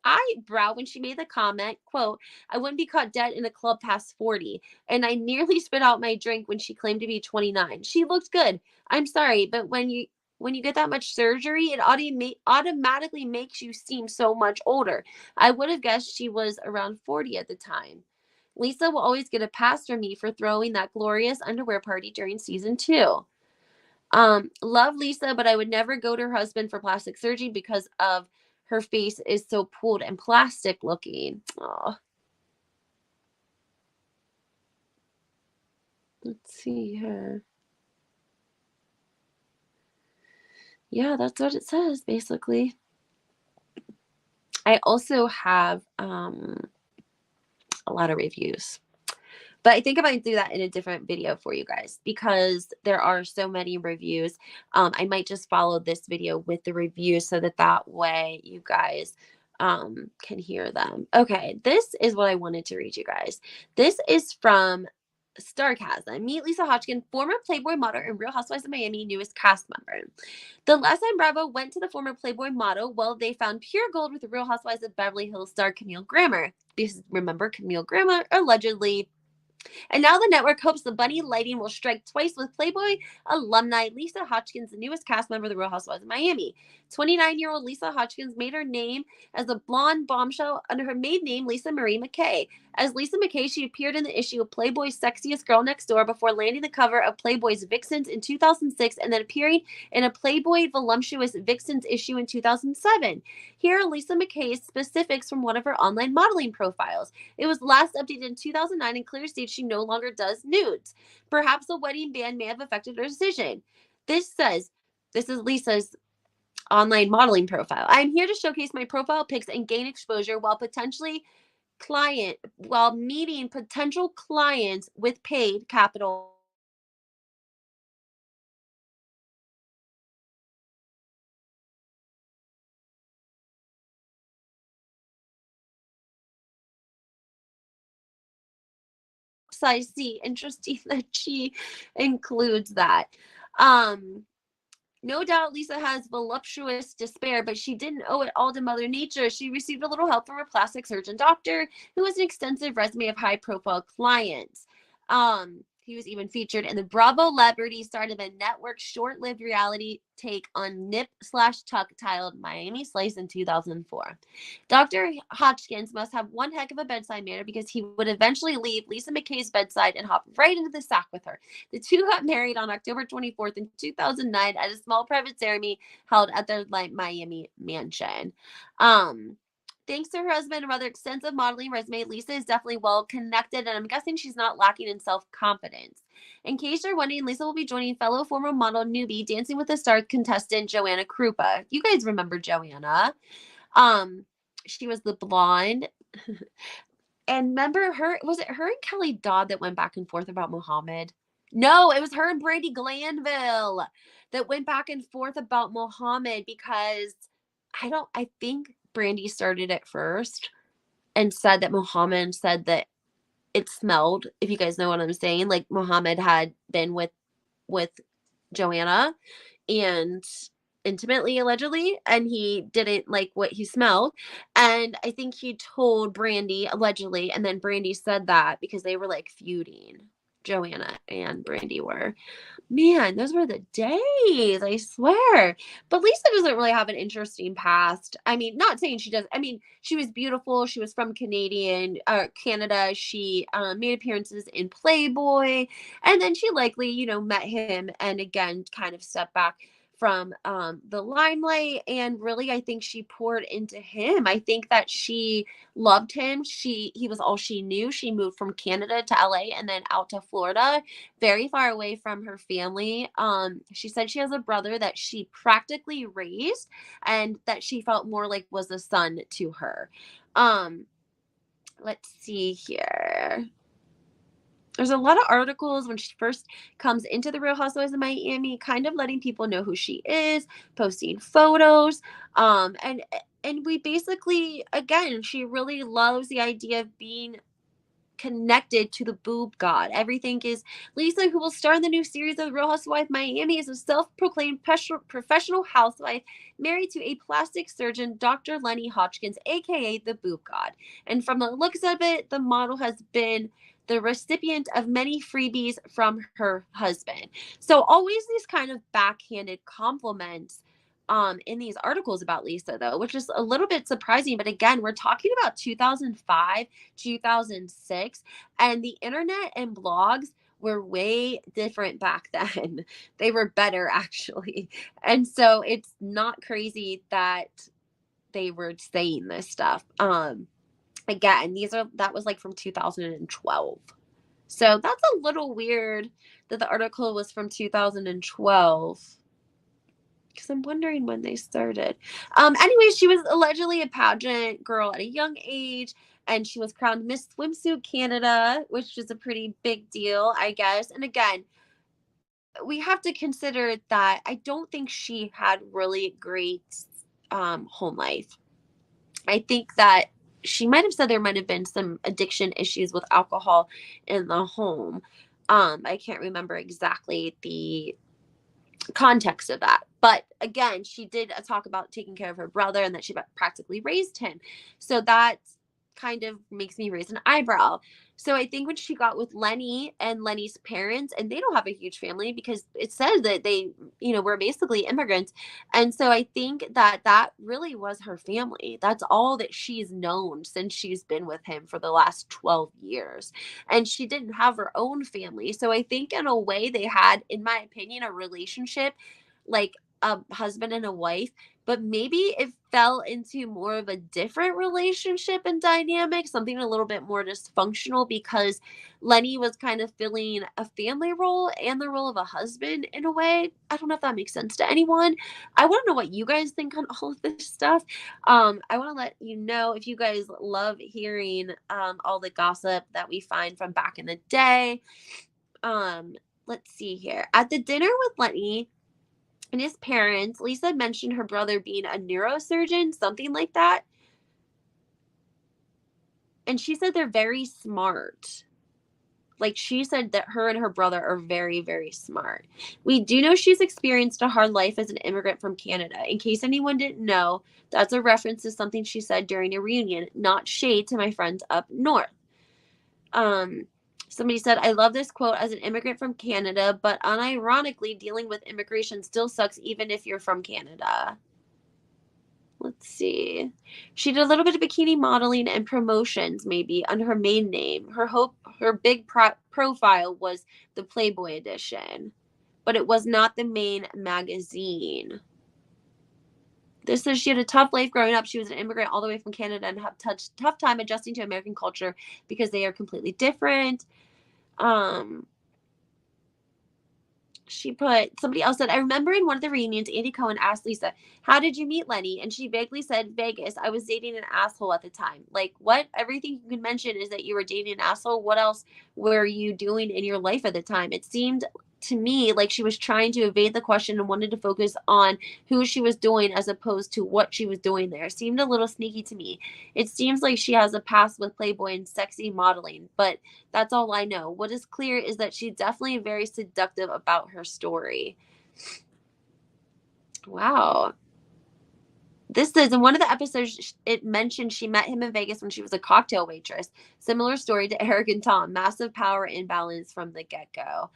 eyebrow when she made the comment, quote, I wouldn't be caught dead in a club past 40. And I nearly spit out my drink when she claimed to be 29. She looked good. I'm sorry, but when you get that much surgery, it automatically makes you seem so much older. I would have guessed she was around 40 at the time. Lisa will always get a pass from me for throwing that glorious underwear party during season 2. Love Lisa, but I would never go to her husband for plastic surgery because of her face is so pulled and plastic looking. Oh. Let's see here. Yeah, that's what it says, basically. I also have a lot of reviews. But I think I might do that in a different video for you guys because there are so many reviews. I might just follow this video with the reviews so that way you guys can hear them. Okay, this is what I wanted to read you guys. This is from Sarcasm. Meet Lisa Hodgkin, former Playboy model and Real Housewives of Miami newest cast member. The last time Bravo went to the former Playboy model, well, they found pure gold with the Real Housewives of Beverly Hills star Camille Grammer. Because remember, Camille Grammer allegedly. And now the network hopes the bunny lighting will strike twice with Playboy alumni Lisa Hodgkins, the newest cast member of the Real Housewives of Miami. 29-year-old Lisa Hodgkins made her name as a blonde bombshell under her maiden name, Lisa Marie McKay. As Lisa McKay, she appeared in the issue of Playboy's Sexiest Girl Next Door before landing the cover of Playboy's Vixens in 2006 and then appearing in a Playboy Voluptuous Vixens issue in 2007. Here are Lisa McKay's specifics from one of her online modeling profiles. It was last updated in 2009 and clear states she no longer does nudes. Perhaps the wedding ban may have affected her decision. This is Lisa's online modeling profile. I'm here to showcase my profile pics and gain exposure while meeting potential clients with paid capital I see. Interesting that she includes that. Um, No doubt Lisa has voluptuous despair, but she didn't owe it all to Mother Nature. She received a little help from her plastic surgeon doctor, who has an extensive resume of high-profile clients. He was even featured in the Bravo Celebrity, started a network short-lived reality take on nip/tuck tiled Miami Slice in 2004. Dr. Hodgkins must have one heck of a bedside manner because he would eventually leave Lisa McKay's bedside and hop right into the sack with her. The two got married on October 24th in 2009 at a small private ceremony held at their Miami mansion. Thanks to her husband and rather extensive modeling resume, Lisa is definitely well connected, and I'm guessing she's not lacking in self confidence. In case you're wondering, Lisa will be joining fellow former model newbie Dancing with the Stars contestant Joanna Krupa. You guys remember Joanna? Um, she was the blonde. And remember her, was it her and Kelly Dodd that went back and forth about Muhammad? No, it was her and Brady Glanville that went back and forth about Muhammad because I think Brandy started it first and said that Muhammad said that it smelled, if you guys know what I'm saying. Like Muhammad had been with Joanna and intimately allegedly, and he didn't like what he smelled, and I think he told Brandy allegedly, and then Brandy said that because they were like feuding. Joanna and Brandy were. Man, those were the days, I swear. But Lisa doesn't really have an interesting past. I mean, not saying she does. I mean, she was beautiful. She was from Canada. She made appearances in Playboy. And then she likely, met him and again kind of stepped back from the limelight. And really, I think she poured into him. I think that she loved him. He was all she knew. She moved from Canada to LA and then out to Florida, very far away from her family. She said she has a brother that she practically raised and that she felt more like was a son to her. Let's see here. There's a lot of articles when she first comes into the Real Housewives of Miami, kind of letting people know who she is, posting photos. And we basically, again, she really loves the idea of being connected to the boob god. Everything is Lisa, who will star in the new series of the Real Housewife Miami, is a self-proclaimed professional housewife married to a plastic surgeon, Dr. Lenny Hodgkins, aka the boob god. And from the looks of it, the model has been the recipient of many freebies from her husband. So always these kind of backhanded compliments in these articles about Lisa, though, which is a little bit surprising. But again, we're talking about 2005, 2006, and the internet and blogs were way different back then. They were better, actually. And so it's not crazy that they were saying this stuff. Again, that was like from 2012. So that's a little weird that the article was from 2012 because I'm wondering when they started. Anyways, she was allegedly a pageant girl at a young age, and she was crowned Miss Swimsuit Canada, which is a pretty big deal, I guess. And again, we have to consider that I don't think she had really great home life. I think that she might have said there might have been some addiction issues with alcohol in the home. I can't remember exactly the context of that. But again, she did talk about taking care of her brother and that she practically raised him. So that kind of makes me raise an eyebrow. So I think when she got with Lenny and Lenny's parents, and they don't have a huge family because it says that they, were basically immigrants. And so I think that that really was her family. That's all that she's known since she's been with him for the last 12 years. And she didn't have her own family. So I think in a way they had, in my opinion, a relationship like a husband and a wife, but maybe it fell into more of a different relationship and dynamic, something a little bit more dysfunctional because Lenny was kind of filling a family role and the role of a husband in a way. I don't know if that makes sense to anyone. I want to know what you guys think on all of this stuff. I want to let you know if you guys love hearing all the gossip that we find from back in the day. Let's see here. At the dinner with Lenny and his parents, Lisa mentioned her brother being a neurosurgeon, something like that. And she said they're very smart. Like she said that her and her brother are very, very smart. We do know she's experienced a hard life as an immigrant from Canada. In case anyone didn't know, that's a reference to something she said during a reunion, not shade to my friends up north. Somebody said, I love this quote as an immigrant from Canada, but unironically, dealing with immigration still sucks even if you're from Canada. Let's see. She did a little bit of bikini modeling and promotions, maybe under her maiden name. Her big profile was the Playboy edition, but it was not the main magazine. This says she had a tough life growing up. She was an immigrant all the way from Canada and had tough time adjusting to American culture because they are completely different. Somebody else said, I remember in one of the reunions, Andy Cohen asked Lisa, how did you meet Lenny? And she vaguely said, Vegas. I was dating an asshole at the time. Like, what? Everything you can mention is that you were dating an asshole. What else were you doing in your life at the time? It seemed to me like she was trying to evade the question and wanted to focus on who she was doing as opposed to what she was doing there. It seemed a little sneaky to me. It seems like she has a past with Playboy and sexy modeling, but that's all I know. What is clear is that she's definitely very seductive about her story. Wow. This is in one of the episodes, it mentioned she met him in Vegas when she was a cocktail waitress. Similar story to Eric and Tom. Massive power imbalance from the get-go.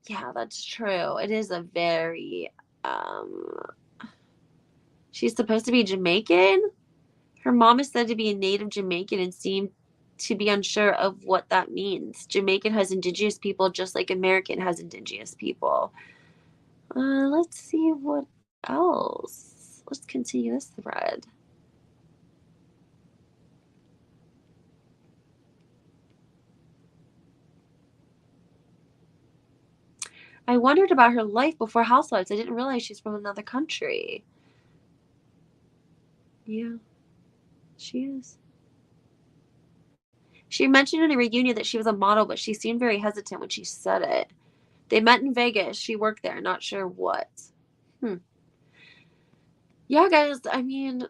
Yeah, that's true. It is a very, she's supposed to be Jamaican. Her mom is said to be a native Jamaican and seemed to be unsure of what that means. Jamaican has indigenous people just like American has indigenous people. Let's see what else. Let's continue this thread. I wondered about her life before Housewives. I didn't realize she's from another country. Yeah, she is. She mentioned in a reunion that she was a model, but she seemed very hesitant when she said it. They met in Vegas. She worked there. Not sure what. Yeah, guys, I mean,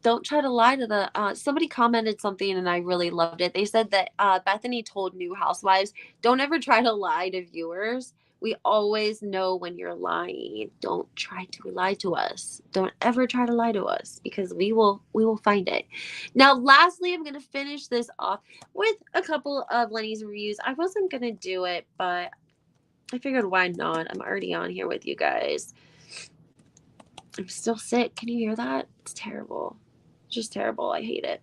don't try to lie to the somebody commented something and I really loved it. They said that Bethany told new housewives, don't ever try to lie to viewers. We always know when you're lying. Don't try to lie to us. Don't ever try to lie to us because we will find it. Now, lastly, I'm going to finish this off with a couple of Lenny's reviews. I wasn't going to do it, but I figured why not? I'm already on here with you guys. I'm still sick. Can you hear that? It's terrible. Just terrible. I hate it.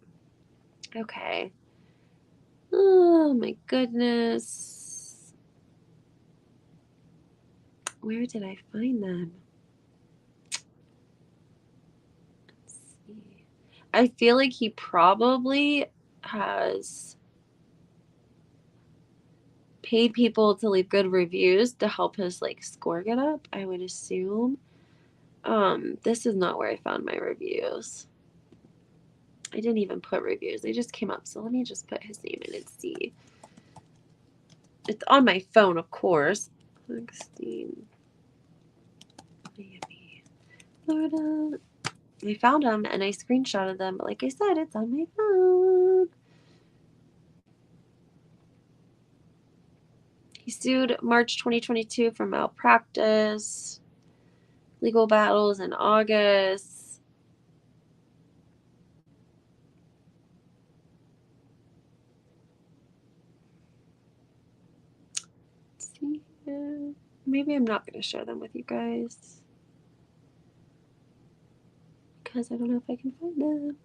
Okay. Oh my goodness. Where did I find them? Let's see. I feel like he probably has paid people to leave good reviews to help his score get up, I would assume. This is not where I found my reviews. I didn't even put reviews. They just came up. So let me just put his name in and see. It's on my phone, of course. 16. Miami, Florida. I found them and I screenshotted them, but like I said, it's on my phone. He sued March 2022 for malpractice, legal battles in August. Let's see here. Maybe I'm not going to share them with you guys because I don't know if I can find them.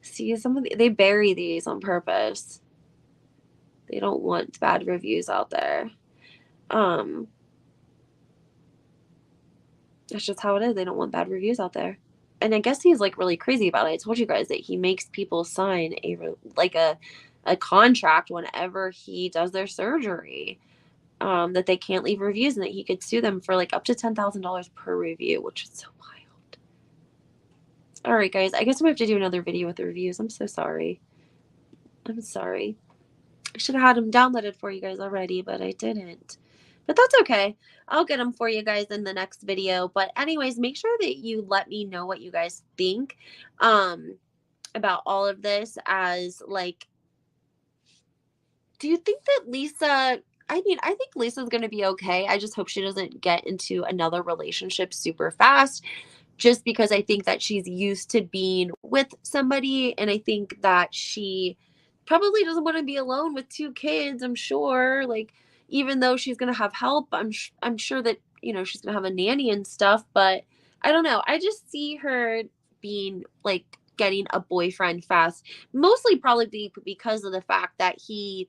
See, they bury these on purpose. They don't want bad reviews out there. That's just how it is. They don't want bad reviews out there. And I guess he's like really crazy about it. I told you guys that he makes people sign a contract whenever he does their surgery, that they can't leave reviews and that he could sue them for like up to $10,000 per review, which is so wild. All right, guys, I guess I'm gonna have to do another video with the reviews. I'm so sorry. I'm sorry. I should have had them downloaded for you guys already, but I didn't. But that's okay. I'll get them for you guys in the next video. But anyways, make sure that you let me know what you guys think about all of this. As like, do you think that Lisa, I mean, I think Lisa's going to be okay. I just hope she doesn't get into another relationship super fast, just because I think that she's used to being with somebody. And I think that she probably doesn't want to be alone with 2 kids, I'm sure. Like, even though she's going to have help, I'm sure that, you know, she's going to have a nanny and stuff. But I don't know. I just see her being like getting a boyfriend fast, mostly probably because of the fact that he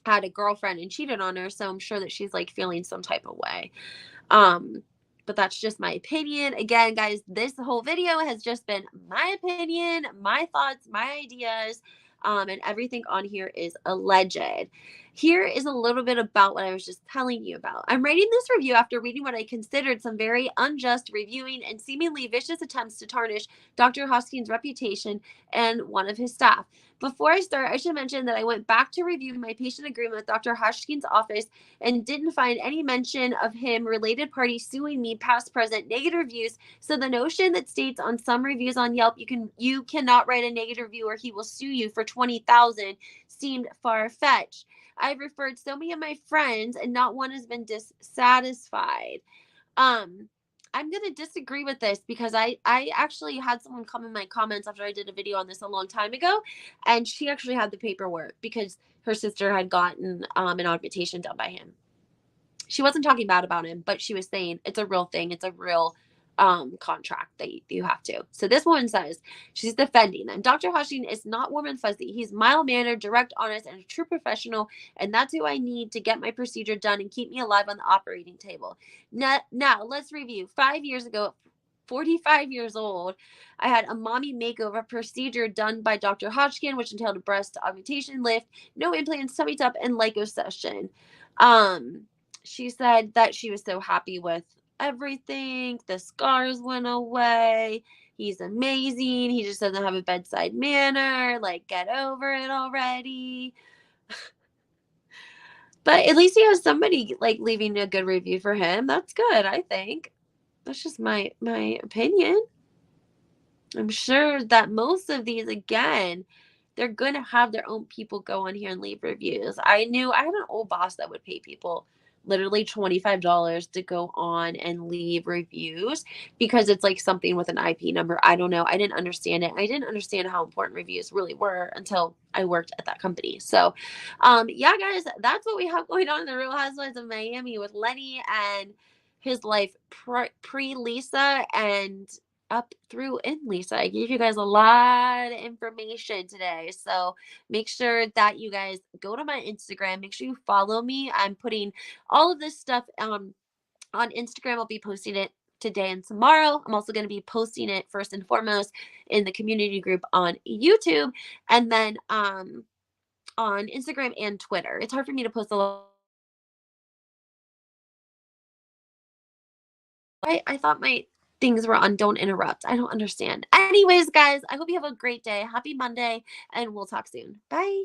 had a girlfriend and cheated on her. So I'm sure that she's like feeling some type of way. But that's just my opinion. Again, guys, this whole video has just been my opinion, my thoughts, my ideas, and everything on here is alleged. Here is a little bit about what I was just telling you about. I'm writing this review after reading what I considered some very unjust reviewing and seemingly vicious attempts to tarnish Dr. Hoskins' reputation and one of his staff. Before I start, I should mention that I went back to review my patient agreement with Dr. Hoskins' office and didn't find any mention of him related parties suing me, past, present, negative reviews. So the notion that states on some reviews on Yelp you cannot write a negative review or he will sue you for $20,000 seemed far-fetched. I've referred so many of my friends and not one has been dissatisfied. I'm going to disagree with this because I actually had someone come in my comments after I did a video on this a long time ago, and she actually had the paperwork because her sister had gotten an augmentation done by him. She wasn't talking bad about him, but she was saying it's a real thing. It's a real contract that you have to. So this woman says she's defending them. Dr. Hoskins is not warm and fuzzy. He's mild-mannered, direct, honest, and a true professional, and that's who I need to get my procedure done and keep me alive on the operating table. Now let's review. 5 years ago, 45 years old, I had a mommy makeover procedure done by Dr. Hodgkin, which entailed a breast augmentation lift, no implants, tummy tuck, and lipo session. She said that she was so happy with everything. The scars went away. He's amazing. He just doesn't have a bedside manner. Like, get over it already. But at least he has somebody like leaving a good review for him. That's good, I think. That's just my opinion. I'm sure that most of these, again, they're going to have their own people go on here and leave reviews. I had an old boss that would pay people literally $25 to go on and leave reviews because it's like something with an IP number. I don't know. I didn't understand it. I didn't understand how important reviews really were until I worked at that company. So, yeah, guys, that's what we have going on in the Real Housewives of Miami with Lenny and his life pre-Lisa and up through in Lisa. I gave you guys a lot of information today. So make sure that you guys go to my Instagram. Make sure you follow me. I'm putting all of this stuff on Instagram. I'll be posting it today and tomorrow. I'm also going to be posting it first and foremost in the community group on YouTube and then on Instagram and Twitter. It's hard for me to post a lot. I thought my things were on don't interrupt. I don't understand. Anyways, guys, I hope you have a great day. Happy Monday, and we'll talk soon. Bye.